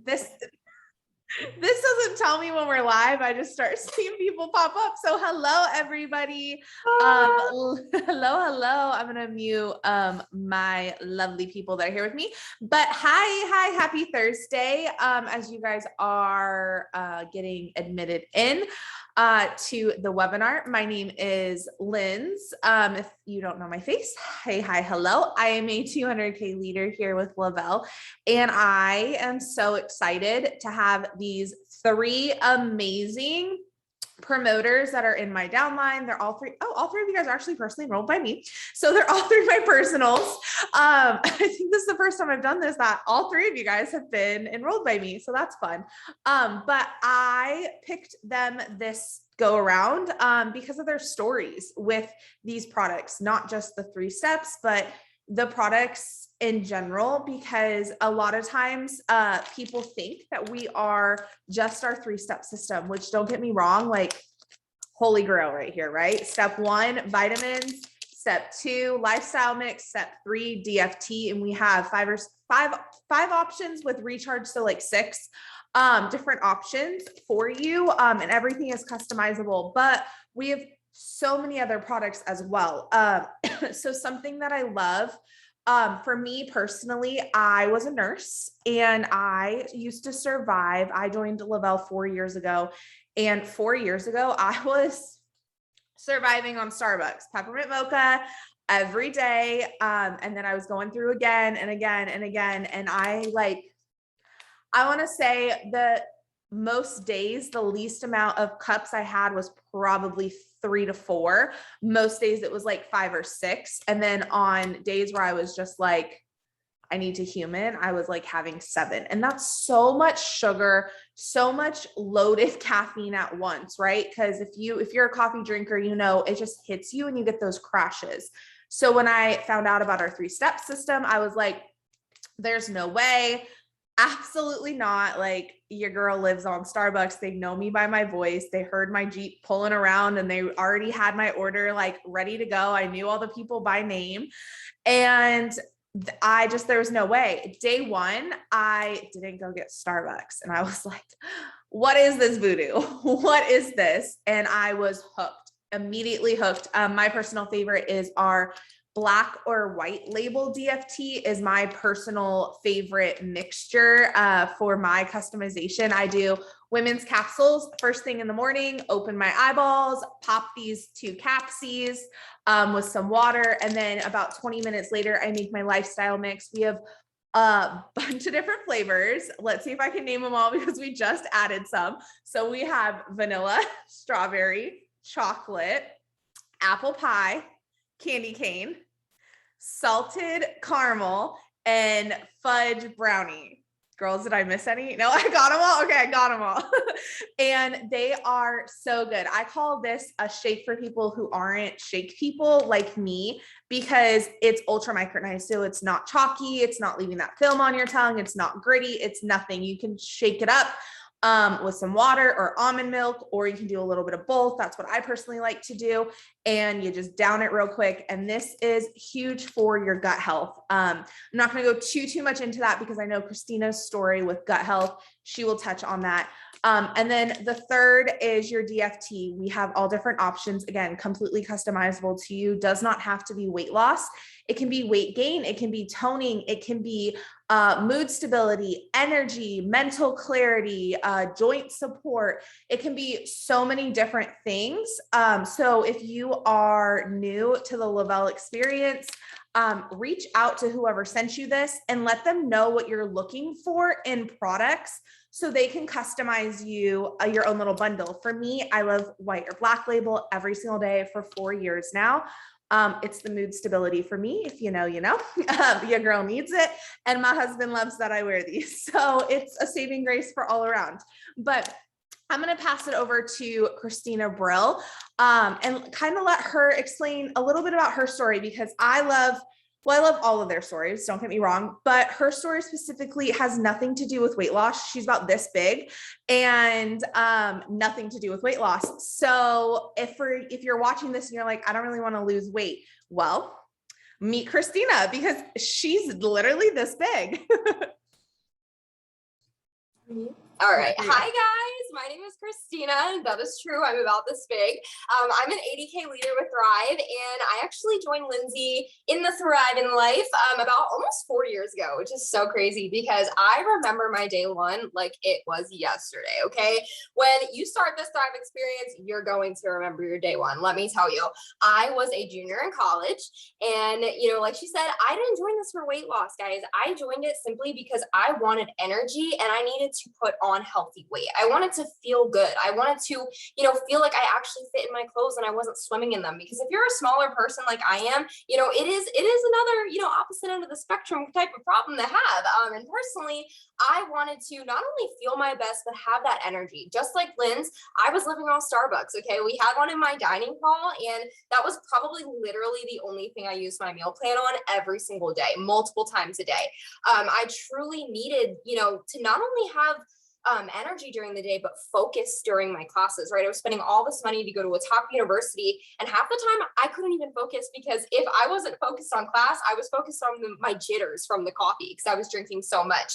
this this doesn't tell me when we're live. I just start seeing people pop up. So hello, everybody. Hello. I'm gonna mute my lovely people that are here with me. But hi, happy Thursday. As you guys are getting admitted in to the webinar. My name is Linz. If you don't know my face, hi, hello. I am a 200K leader here with Lavelle, and I am so excited to have these three amazing promoters that are in my downline. They're all three. Oh, all three of you guys are actually personally enrolled by me. So they're all three my personals. I think this is the first time I've done this, that all three of you guys have been enrolled by me. So that's fun. But I picked them this go around because of their stories with these products, not just the 3 steps, but the products in general, because a lot of times people think that we are just our 3-step system, which, don't get me wrong, like holy grail right here, right? Step 1, vitamins. Step 2, lifestyle mix. Step 3, DFT. And we have five options with recharge. So like 6 different options for you. And everything is customizable, but we have so many other products as well. So something that I love, for me personally, I was a nurse and I used to survive. I joined Lavelle 4 years ago, and 4 years ago, I was surviving on Starbucks, peppermint mocha every day. And then I was going through again and again and again. And I want to say the most days, the least amount of cups I had was probably 3 to 4. Most days it was like 5 or 6. And then on days where I was just like, I need to human, I was like having 7. And that's so much sugar, so much loaded caffeine at once, right? Because if you're a coffee drinker, you know, it just hits you and you get those crashes. So when I found out about our 3-step system, I was like, there's no way. Absolutely not. Like, your girl lives on Starbucks. They know me by my voice. They heard my Jeep pulling around and they already had my order like ready to go. I knew all the people by name, and there was no way. Day 1, I didn't go get Starbucks, and I was like, what is this voodoo? What is this? And I was hooked, immediately hooked. My personal favorite is our black or white label DFT is my personal favorite mixture for my customization. I do women's capsules first thing in the morning, open my eyeballs, pop these 2 capsies with some water. And then about 20 minutes later, I make my lifestyle mix. We have a bunch of different flavors. Let's see if I can name them all because we just added some. So we have vanilla, strawberry, chocolate, apple pie, candy cane, salted caramel, and fudge brownie. Girls, did I miss any? No, I got them all. Okay, I got them all. And they are so good. I call this a shake for people who aren't shake people like me, because it's ultra micronized. So it's not chalky. It's not leaving that film on your tongue. It's not gritty. It's nothing. You can shake it up with some water or almond milk, or you can do a little bit of both. That's what I personally like to do. And you just down it real quick. And this is huge for your gut health. I'm not going to go too much into that because I know Christina's story with gut health, she will touch on that. And then the third is your DFT. We have all different options. Again, completely customizable to you. Does not have to be weight loss. It can be weight gain. It can be toning. It can be mood stability, energy, mental clarity, joint support. It can be so many different things. So if you are new to the Lavelle experience, reach out to whoever sent you this and let them know what you're looking for in products so they can customize you your own little bundle. For me, I love white or black label every single day for 4 years now. It's the mood stability for me. If you know, you know. Your girl needs it. And my husband loves that I wear these. So it's a saving grace for all around. But I'm going to pass it over to Christina Brill and kind of let her explain a little bit about her story, because I love all of their stories, don't get me wrong, but her story specifically has nothing to do with weight loss. She's about this big and nothing to do with weight loss. So if you're watching this and you're like, I don't really want to lose weight, well, meet Christina, because she's literally this big. All right. Hi, guys. My name is Christina. That is true. I'm about this big. I'm an 80K leader with Thrive, and I actually joined Lindsay in the Thrive in Life about almost 4 years ago, which is so crazy because I remember my day one like it was yesterday. Okay. When you start this Thrive experience, you're going to remember your day one. Let me tell you, I was a junior in college, and, like she said, I didn't join this for weight loss, guys. I joined it simply because I wanted energy and I needed to put on healthy weight. I wanted to feel good. I wanted to, feel like I actually fit in my clothes and I wasn't swimming in them. Because if you're a smaller person like I am, it is another, opposite end of the spectrum type of problem to have. And personally, I wanted to not only feel my best, but have that energy. Just like Lynn's, I was living off Starbucks. Okay. We had one in my dining hall, and that was probably literally the only thing I used my meal plan on every single day, multiple times a day. I truly needed, to not only have energy during the day, but focus during my classes, right? I was spending all this money to go to a top university, and half the time I couldn't even focus because if I wasn't focused on class, I was focused on my jitters from the coffee because I was drinking so much.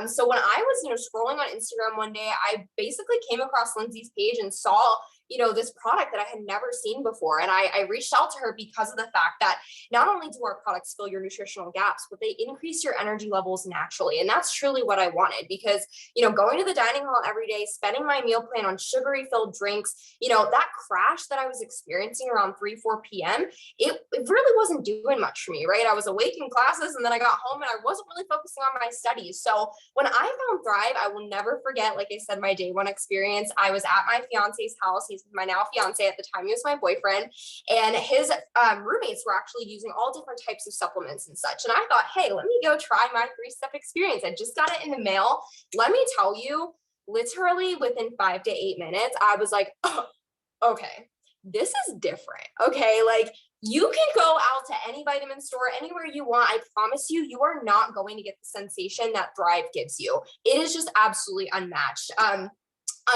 So when I was, scrolling on Instagram one day, I basically came across Lindsay's page and saw this product that I had never seen before. And I reached out to her because of the fact that not only do our products fill your nutritional gaps, but they increase your energy levels naturally. And that's truly what I wanted because, going to the dining hall every day, spending my meal plan on sugary filled drinks, that crash that I was experiencing around 3-4 p.m., it really wasn't doing much for me, right? I was awake in classes and then I got home and I wasn't really focusing on my studies. So when I found Thrive, I will never forget, like I said, my day one experience. I was at my fiance's house. He's my now fiance. At the time, he was my boyfriend, and his roommates were actually using all different types of supplements and such. And I thought, hey, let me go try my 3-step experience. I just got it in the mail. Let me tell you, literally within 5 to 8 minutes, I was like, oh, okay, this is different. Okay. Like, you can go out to any vitamin store, anywhere you want. I promise you, you are not going to get the sensation that Thrive gives you. It is just absolutely unmatched.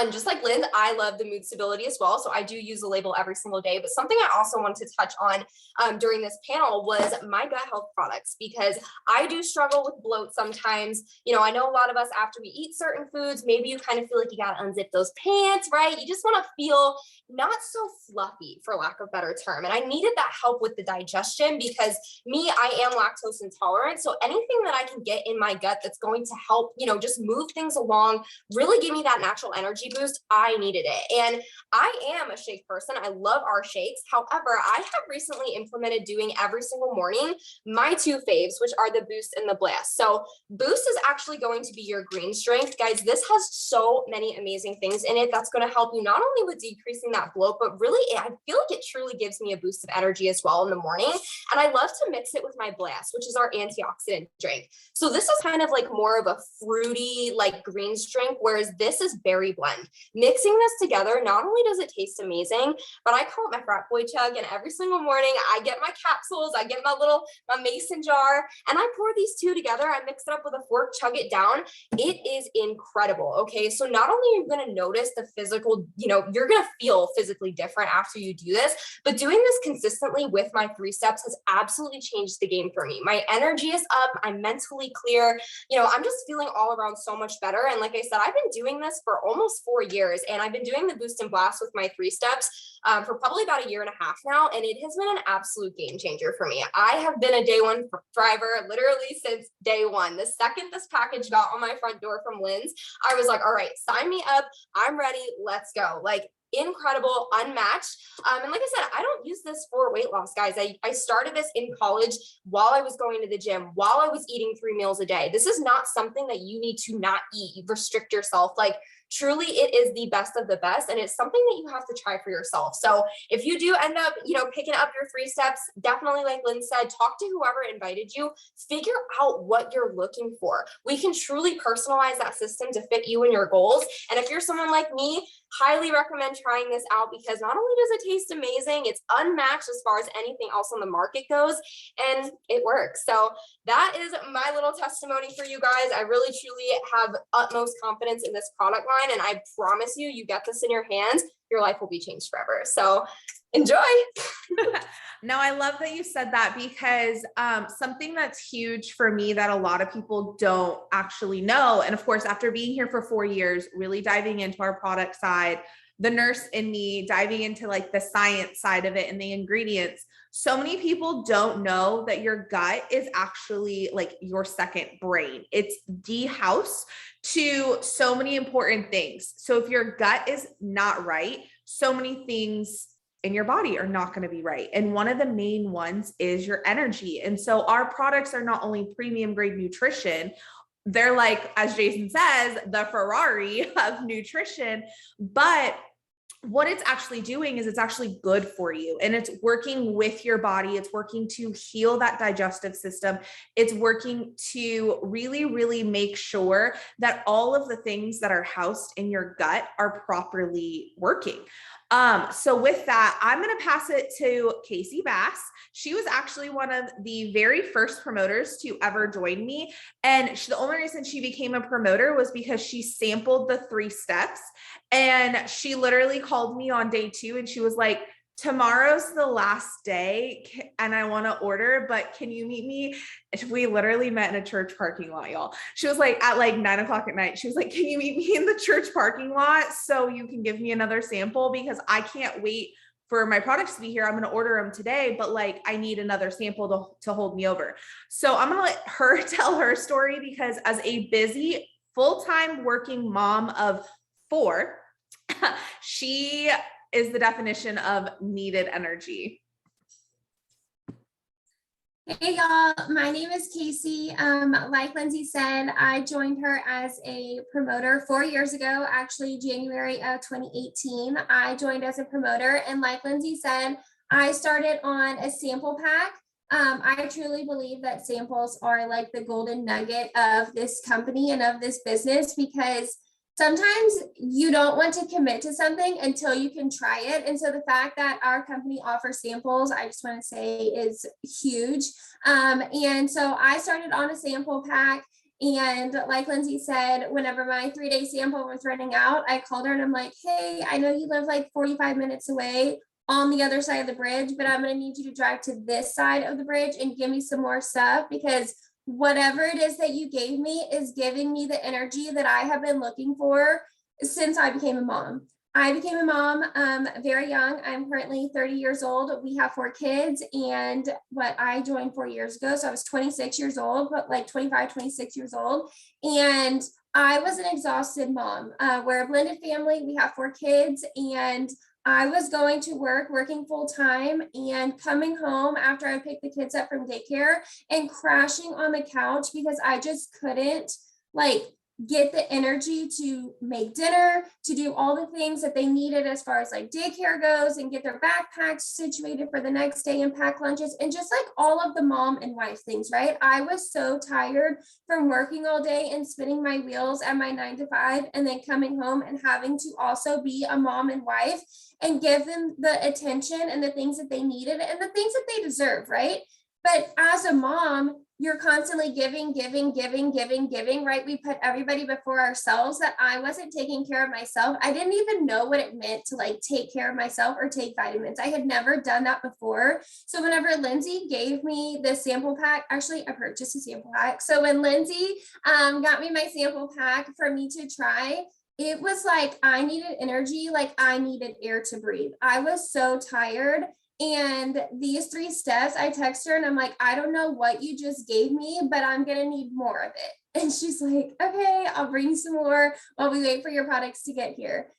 Just like Lynn, I love the mood stability as well. So I do use the label every single day. But something I also wanted to touch on during this panel was my gut health products, because I do struggle with bloat sometimes. I know a lot of us, after we eat certain foods, maybe you kind of feel like you got to unzip those pants, right? You just want to feel not so fluffy, for lack of better term. And I needed that help with the digestion because I am lactose intolerant. So anything that I can get in my gut that's going to help, just move things along, really give me that natural energy boost, I needed it. And I am a shake person. I love our shakes. However, I have recently implemented doing every single morning my 2 faves, which are the Boost and the Blast. So Boost is actually going to be your green strength. Guys, this has so many amazing things in it that's going to help you not only with decreasing that bloat, but really, I feel like it truly gives me a boost of energy as well in the morning. And I love to mix it with my Blast, which is our antioxidant drink. So this is kind of like more of a fruity, like greens drink, whereas this is berry blend. Mixing this together, not only does it taste amazing, but I call it my frat boy chug. And every single morning I get my capsules, I get my mason jar, and I pour these 2 together. I mix it up with a fork, chug it down. It is incredible. Okay. So not only are you going to notice the physical, you're going to feel physically different after you do this, but doing this consistently with my 3 steps has absolutely changed the game for me. My energy is up. I'm mentally clear. I'm just feeling all around so much better. And like I said, I've been doing this for almost 4 years, and I've been doing the Boost and Blast with my 3 steps for probably about 1.5 years now. And it has been an absolute game changer for me. I have been a day one thriver literally since day one. The second this package got on my front door from Lynn's, I was like, all right, sign me up. I'm ready. Let's go. Like, incredible, unmatched. And like I said, I don't use this for weight loss, guys. I started this in college while I was going to the gym, while I was eating 3 meals a day. This is not something that you need to not eat. You restrict yourself. Like, truly, it is the best of the best. And it's something that you have to try for yourself. So if you do end up, picking up your 3 steps, definitely, like Lynn said, talk to whoever invited you, figure out what you're looking for. We can truly personalize that system to fit you and your goals. And if you're someone like me, highly recommend trying this out because not only does it taste amazing, it's unmatched as far as anything else on the market goes, and it works. So that is my little testimony for you guys. I really truly have utmost confidence in this product line, and I promise you, you get this in your hands, your life will be changed forever. So enjoy. No, I love that you said that because something that's huge for me that a lot of people don't actually know. And of course, after being here for 4 years, really diving into our product side, the nurse in me diving into like the science side of it and the ingredients. So many people don't know that your gut is actually like your second brain. It's the house to so many important things. So if your gut is not right, so many things in your body are not going to be right. And one of the main ones is your energy. And so our products are not only premium grade nutrition, they're like, as Jason says, the Ferrari of nutrition, but what it's actually doing is it's actually good for you, and it's working with your body. It's working to heal that digestive system. It's working to really, really make sure that all of the things that are housed in your gut are properly working. So with that, I'm going to pass it to Casey Bass. She was actually one of the very first promoters to ever join me. And the only reason she became a promoter was because she sampled the 3 steps. And she literally called me on day 2 and she was like, tomorrow's the last day and I want to order, but can you meet me? We literally met in a church parking lot, y'all. She was like at like 9 o'clock at night. She was like, can you meet me in the church parking lot so you can give me another sample? Because I can't wait for my products to be here. I'm going to order them today, but like, I need another sample to hold me over. So I'm going to let her tell her story because as a busy full-time working mom of 4, she is the definition of needed energy. Hey y'all, my name is Casey. Like Lindsay said, I joined her as a promoter 4 years ago, actually January of 2018. I joined as a promoter, and like Lindsay said, I started on a sample pack. I truly believe that samples are like the golden nugget of this company and of this business, because sometimes you don't want to commit to something until you can try it. And so the fact that our company offers samples, I just want to say is huge. And so I started on a sample pack. And like Lindsay said, whenever my 3-day sample was running out, I called her and I'm like, hey, I know you live like 45 minutes away on the other side of the bridge, but I'm going to need you to drive to this side of the bridge and give me some more stuff, because whatever it is that you gave me is giving me the energy that I have been looking for since I became a mom. I became a mom very young. I'm currently 30 years old. We have 4 kids, and I joined 4 years ago. So I was 26 years old, but like 25, 26 years old. And I was an exhausted mom. We're a blended family. We have 4 kids, and I was going to work, working full time, and coming home after I picked the kids up from daycare and crashing on the couch because I just couldn't like get the energy to make dinner, to do all the things that they needed as far as like daycare goes, and get their backpacks situated for the next day and pack lunches, and just like all of the mom and wife things, right? I was so tired from working all day and spinning my wheels at my 9 to 5, and then coming home and having to also be a mom and wife and give them the attention and the things that they needed and the things that they deserve, right? But as a mom, you're constantly giving, right? We put everybody before ourselves. That I wasn't taking care of myself. I didn't even know what it meant to like take care of myself or take vitamins. I had never done that before. So whenever Lindsay gave me the sample pack, actually I purchased a sample pack. So when Lindsay got me my sample pack for me to try, it was like I needed energy, like I needed air to breathe. I was so tired. And these 3 steps, I text her and I'm like, I don't know what you just gave me, but I'm going to need more of it. And she's like, okay, I'll bring you some more while we wait for your products to get here.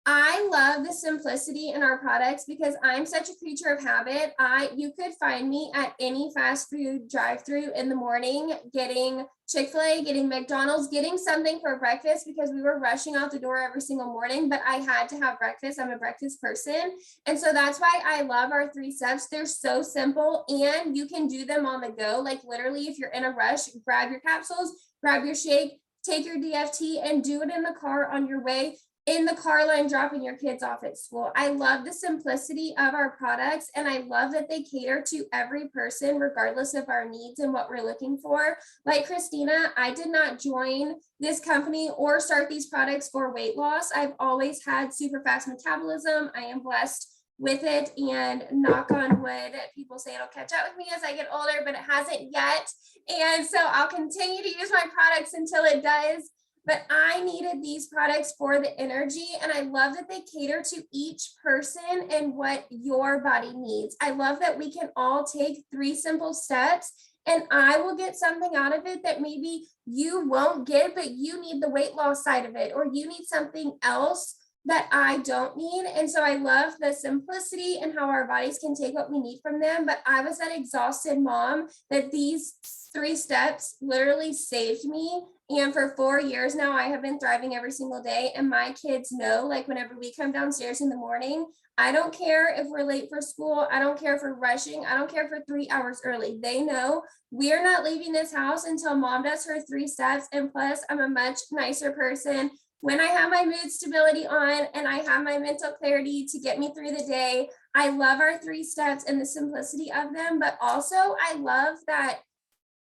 I love the simplicity in our products because I'm such a creature of habit. You could find me at any fast food drive-through in the morning, getting Chick-fil-A, getting McDonald's, getting something for breakfast, because we were rushing out the door every single morning, but I had to have breakfast. I'm a breakfast person. And so that's why I love our 3 steps. They're so simple, and you can do them on the go. Like literally, if you're in a rush, grab your capsules, grab your shake, take your DFT and do it in the car on your way. in the car line dropping your kids off at school. I love the simplicity of our products, and I love that they cater to every person regardless of our needs and what we're looking for. Like Christina, I did not join this company or start these products for weight loss. I've always had super fast metabolism. I am blessed with it, and knock on wood, people say it'll catch up with me as I get older, but it hasn't yet. And so I'll continue to use my products until it does. But I needed these products for the energy, and I love that they cater to each person and what your body needs. I love that we can all take 3 simple steps, and I will get something out of it that maybe you won't get, but you need the weight loss side of it, or you need something else that I don't need. And so I love the simplicity and how our bodies can take what we need from them. But I was that exhausted mom that these 3 steps literally saved me. And for 4 years now, I have been thriving every single day. And my kids know, like, whenever we come downstairs in the morning, I don't care if we're late for school. I don't care if we're rushing. I don't care if we're 3 hours early. They know we're not leaving this house until mom does her 3 steps. And plus, I'm a much nicer person when I have my mood stability on and I have my mental clarity to get me through the day. I love our 3 steps and the simplicity of them, but also I love that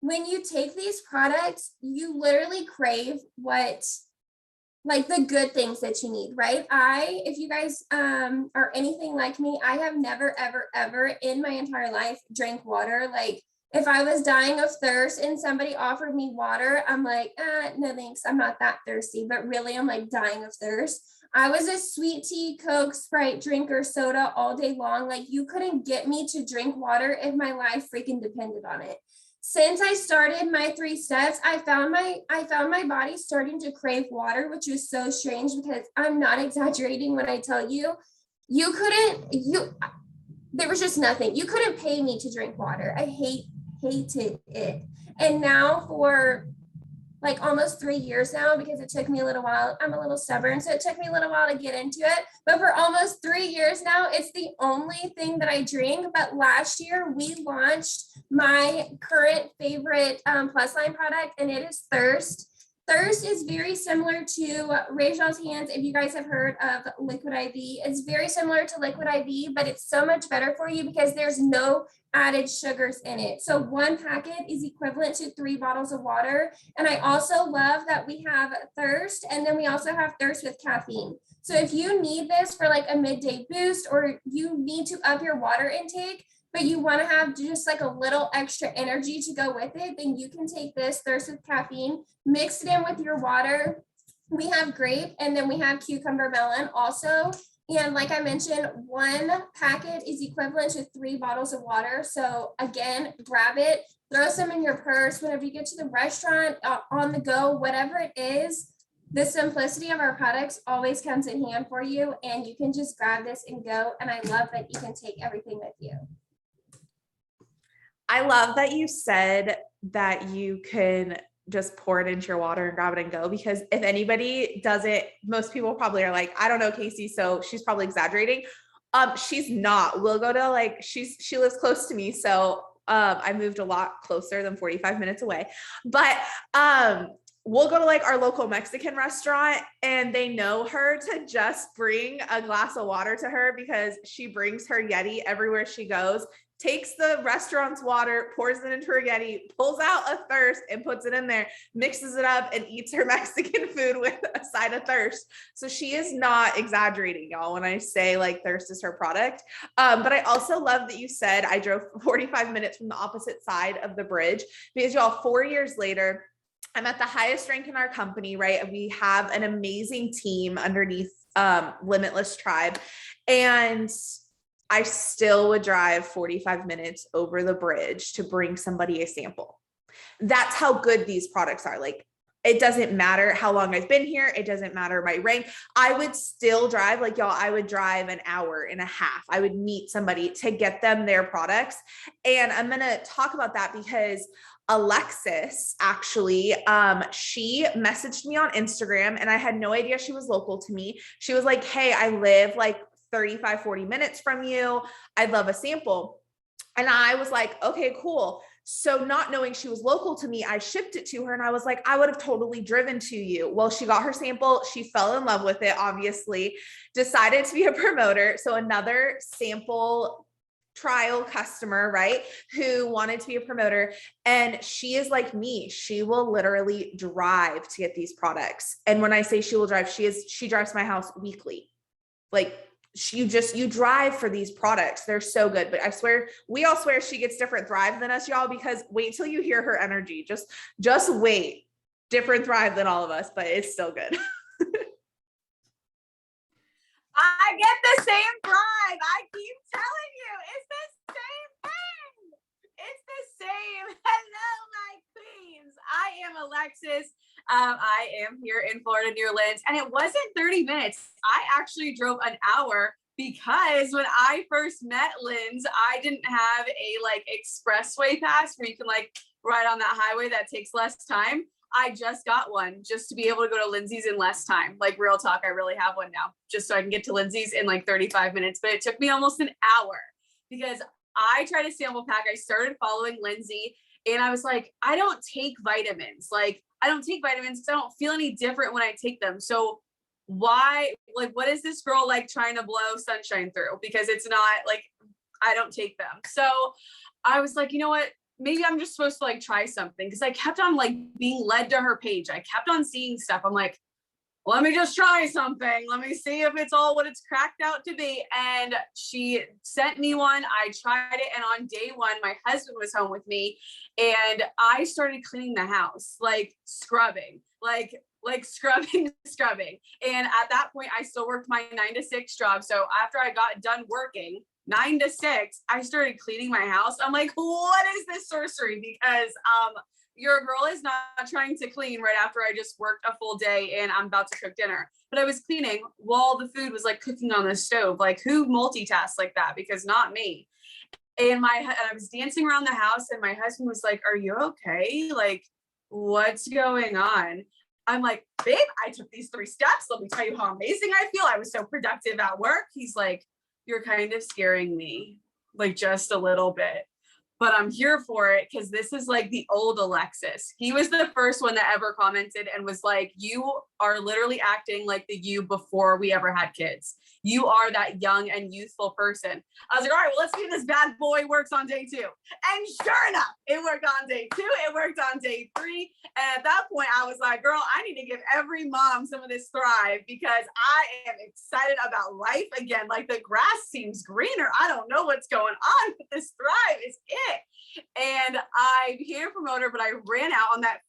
when you take these products, you literally crave what, like, the good things that you need, right? If you guys are anything like me, I have never, ever, ever in my entire life drank water. Like, if I was dying of thirst and somebody offered me water, I'm like, no thanks, I'm not that thirsty. But really, I'm like dying of thirst. I was a sweet tea, Coke, Sprite drinker, soda all day long. Like, you couldn't get me to drink water if my life freaking depended on it. Since I started my 3 steps, I found my body starting to crave water, which was so strange because I'm not exaggerating when I tell you, there was just nothing. You couldn't pay me to drink water. I hated it. And now for like almost 3 years now, because it took me a little while, I'm a little stubborn, so it took me a little while to get into it. But for almost 3 years now, it's the only thing that I drink. But last year we launched my current favorite plus line product, and it is Thirst. Thirst is very similar to, raise y'all's hands if you guys have heard of Liquid IV. It's very similar to Liquid IV, but it's so much better for you because there's no added sugars in it. So 1 packet is equivalent to 3 bottles of water. And I also love that we have Thirst, and then we also have Thirst with caffeine. So if you need this for like a midday boost, or you need to up your water intake, but you want to have just like a little extra energy to go with it, then you can take this Thirst with caffeine, mix it in with your water. We have grape, and then we have cucumber melon also. And like I mentioned, 1 packet is equivalent to 3 bottles of water. So again, grab it, throw some in your purse whenever you get to the restaurant, on the go, whatever it is. The simplicity of our products always comes in hand for you, and you can just grab this and go. And I love that you can take everything with you. I love that you said that you can just pour it into your water and grab it and go, because if anybody does it, most people probably are like, I don't know Casey, so she's probably exaggerating. She's not. We'll go to like, she lives close to me, so I moved a lot closer than 45 minutes away, but we'll go to like our local Mexican restaurant, and they know her to just bring a glass of water to her because she brings her Yeti everywhere she goes, takes the restaurant's water, pours it into her Yeti, pulls out a Thirst and puts it in there, mixes it up, and eats her Mexican food with a side of Thirst. So she is not exaggerating, y'all, when I say like Thirst is her product. But I also love that you said I drove 45 minutes from the opposite side of the bridge, because y'all, 4 years later, I'm at the highest rank in our company, right? We have an amazing team underneath Limitless Tribe, and I still would drive 45 minutes over the bridge to bring somebody a sample. That's how good these products are. Like, it doesn't matter how long I've been here. It doesn't matter my rank. I would still drive, like y'all, I would drive an hour and a half. I would meet somebody to get them their products. And I'm going to talk about that because Alexis, actually, she messaged me on Instagram, and I had no idea she was local to me. She was like, hey, I live like 35, 40 minutes from you. I'd love a sample. And I was like, okay, cool. So not knowing she was local to me, I shipped it to her and I was like, I would have totally driven to you. Well, she got her sample. She fell in love with it, obviously, decided to be a promoter. So another sample trial customer, right, who wanted to be a promoter. And she is like me. She will literally drive to get these products. And when I say she will drive, she drives my house weekly. Like, you drive for these products. They're so good. But I swear, we all swear she gets different thrive than us, y'all, because wait till you hear her energy. Just wait. Different thrive than all of us, but it's still good. I get the same thrive. I keep telling you, it's the same thing. It's the same. Hello, my queens. I am Alexis. I am here in Florida near Lynn's, and it wasn't 30 minutes. I actually drove an hour because when I first met Lynn's, I didn't have a like expressway pass where you can like ride on that highway that takes less time. I just got one just to be able to go to Lindsay's in less time. Like, real talk, I really have one now just so I can get to Lindsay's in like 35 minutes, but it took me almost an hour because I tried a sample pack. I started following Lindsay and I was like, I don't take vitamins. Like, I don't take vitamins because I don't feel any different when I take them. So why, like, what is this girl like trying to blow sunshine through? Because it's not like, I don't take them. So I was like, you know what? Maybe I'm just supposed to like try something, because I kept on like being led to her page. I kept on seeing stuff. I'm like, let me just try something. Let me see if it's all what it's cracked out to be. And she sent me one. I tried it. And on day one, my husband was home with me and I started cleaning the house, like scrubbing, like scrubbing. And at that point, I still worked my 9 to 6 job. So after I got done working 9 to 6, I started cleaning my house. I'm like, what is this sorcery? Because your girl is not trying to clean right after I just worked a full day and I'm about to cook dinner. But I was cleaning while the food was like cooking on the stove. Like, who multitasks like that? Because not me. And I was dancing around the house and my husband was like, are you okay? Like, what's going on? I'm like, babe, I took these 3 steps. Let me tell you how amazing I feel. I was so productive at work. He's like, you're kind of scaring me, like just a little bit. But I'm here for it because this is like the old Alexis. He was the first one that ever commented and was like, you are literally acting like the you before we ever had kids. You are that young and youthful person. I was like, all right, well, let's see if this bad boy works on day 2. And sure enough, it worked on day 2. It worked on day 3. And at that point, I was like, girl, I need to give every mom some of this Thrive because I am excited about life again. Like, the grass seems greener. I don't know what's going on, but this Thrive is it. And I became a promoter, but I ran out on that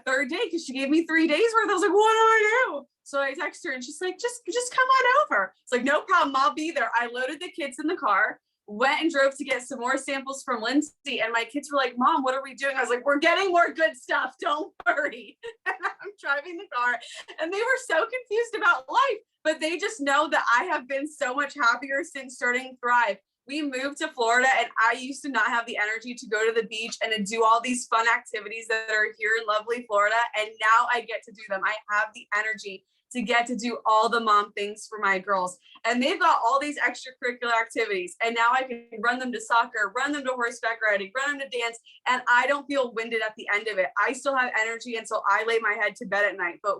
3rd day because she gave me 3 days worth. I was like, what do I do? So I texted her and she's like, just come on over. It's like, no problem, I'll be there. I loaded the kids in the car, went and drove to get some more samples from Lindsay. And my kids were like, Mom, what are we doing? I was like, we're getting more good stuff. Don't worry. And I'm driving the car and they were so confused about life, but they just know that I have been so much happier since starting Thrive. We moved to Florida and I used to not have the energy to go to the beach and to do all these fun activities that are here in lovely Florida. And now I get to do them. I have the energy to get to do all the mom things for my girls. And they've got all these extracurricular activities. And now I can run them to soccer, run them to horseback riding, run them to dance. And I don't feel winded at the end of it. I still have energy until I lay my head to bed at night. But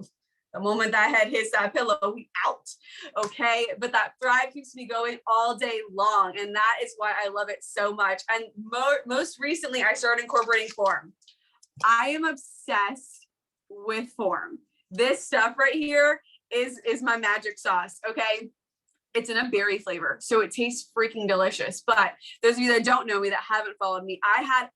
the moment that head hits that pillow, we out, okay? But that Thrive keeps me going all day long, and that is why I love it so much. And most recently, I started incorporating Form. I am obsessed with Form. This stuff right here is my magic sauce, okay? It's in a berry flavor, so it tastes freaking delicious. But those of you that don't know me, that haven't followed me, I had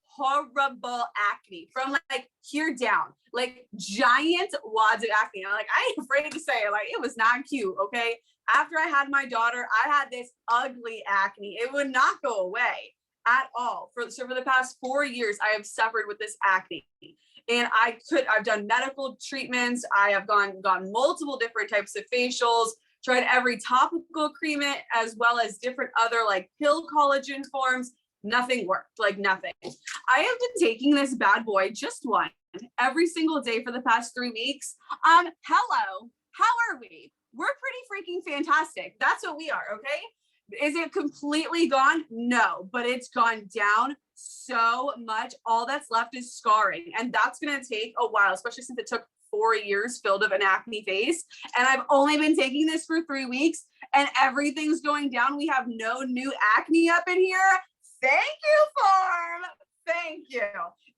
horrible acne from like here down, like giant wads of acne. I'm like, I ain't afraid to say it, like it was not cute, okay? After I had my daughter, I had this ugly acne. It would not go away at all. So for the past 4 years, I have suffered with this acne. And I've done medical treatments. I have gone multiple different types of facials, tried every topical cream as well as different other like pill collagen forms. Nothing worked, like nothing. I have been taking this bad boy, just one, every single day for the past 3 weeks. Hello, how are we? We're pretty freaking fantastic. That's what we are, okay? Is it completely gone? No, but it's gone down so much. All that's left is scarring. And that's going to take a while, especially since it took 4 years filled of an acne face. And I've only been taking this for 3 weeks and everything's going down. We have no new acne up in here. Thank you, Form. Thank you.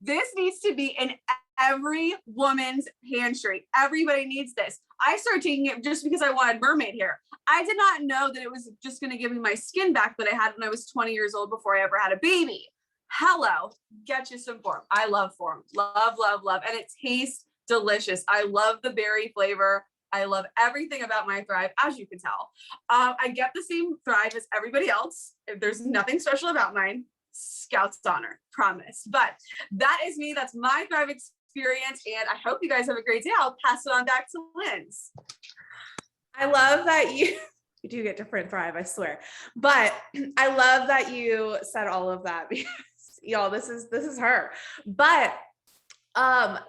This needs to be in every woman's pantry. Everybody needs this. I started taking it just because I wanted mermaid hair. I did not know that it was just going to give me my skin back that I had when I was 20 years old before I ever had a baby. Hello, get you some Form. I love Form. Love, love, love. And it tastes delicious. I love the berry flavor. I love everything about my Thrive, as you can tell. I get the same Thrive as everybody else. There's nothing special about mine. Scout's honor, promise. But that is me. That's my Thrive experience. And I hope you guys have a great day. I'll pass it on back to Linz. I love that you do get different Thrive, I swear. But I love that you said all of that because y'all, this is her. But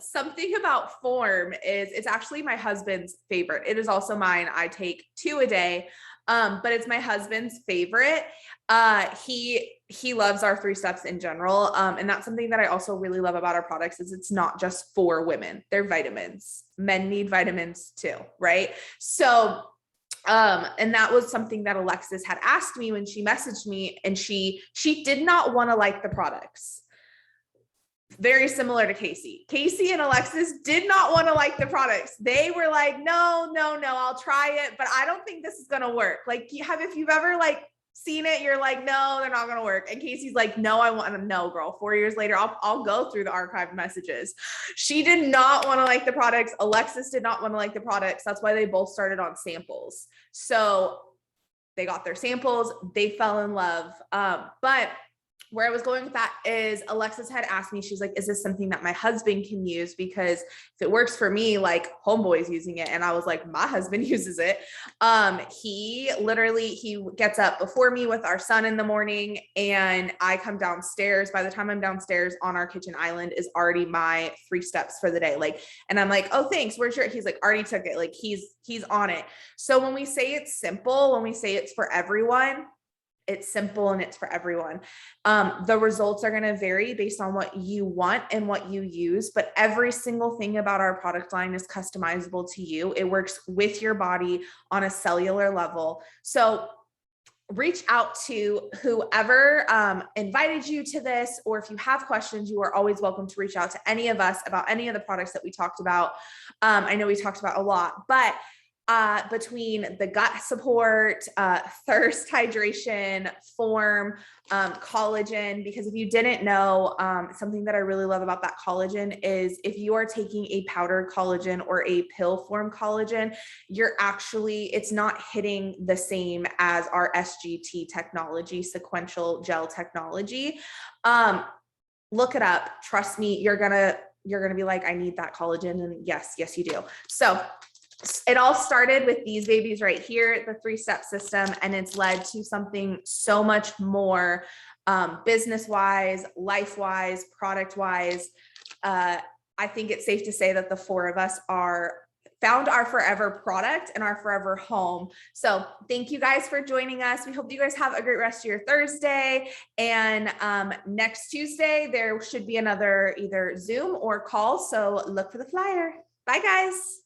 something about Form is it's actually my husband's favorite. It is also mine. I take 2 a day. But it's my husband's favorite. He loves our 3 steps in general. And that's something that I also really love about our products is it's not just for women, they're vitamins. Men need vitamins too, right? So, and that was something that Alexis had asked me when she messaged me, and she did not want to like the products. Very similar to Casey. Casey and Alexis did not want to like the products. They were like, no, I'll try it, but I don't think this is going to work. Like if you've ever like seen it, you're like, no, they're not going to work. And Casey's like, no, I want to know, girl. 4 years later, I'll go through the archived messages. She did not want to like the products. Alexis did not want to like the products. That's why they both started on samples. So they got their samples, they fell in love. But where I was going with that is Alexis had asked me, she's like, is this something that my husband can use? Because if it works for me, like homeboy's using it. And I was like, my husband uses it. He gets up before me with our son in the morning, and I come downstairs. By the time I'm downstairs on our kitchen island is already my 3 steps for the day. Like, and I'm like, oh, thanks. Where's your, he's like, already took it. Like he's on it. So when we say it's simple, when we say it's for everyone, it's simple and it's for everyone. The results are going to vary based on what you want and what you use, but every single thing about our product line is customizable to you. It works with your body on a cellular level. So reach out to whoever invited you to this, or if you have questions, you are always welcome to reach out to any of us about any of the products that we talked about. I know we talked about a lot, but between the gut support, thirst, hydration, Form, collagen, because if you didn't know, something that I really love about that collagen is if you are taking a powdered collagen or a pill form collagen, it's not hitting the same as our SGT technology, sequential gel technology. Look it up. Trust me, you're gonna be like, I need that collagen. And yes, you do. So it all started with these babies right here, the 3-step system, and it's led to something so much more business-wise, life-wise, product-wise. I think it's safe to say that the 4 of us found our forever product and our forever home. So thank you guys for joining us. We hope you guys have a great rest of your Thursday. And next Tuesday, there should be another either Zoom or call. So look for the flyer. Bye, guys.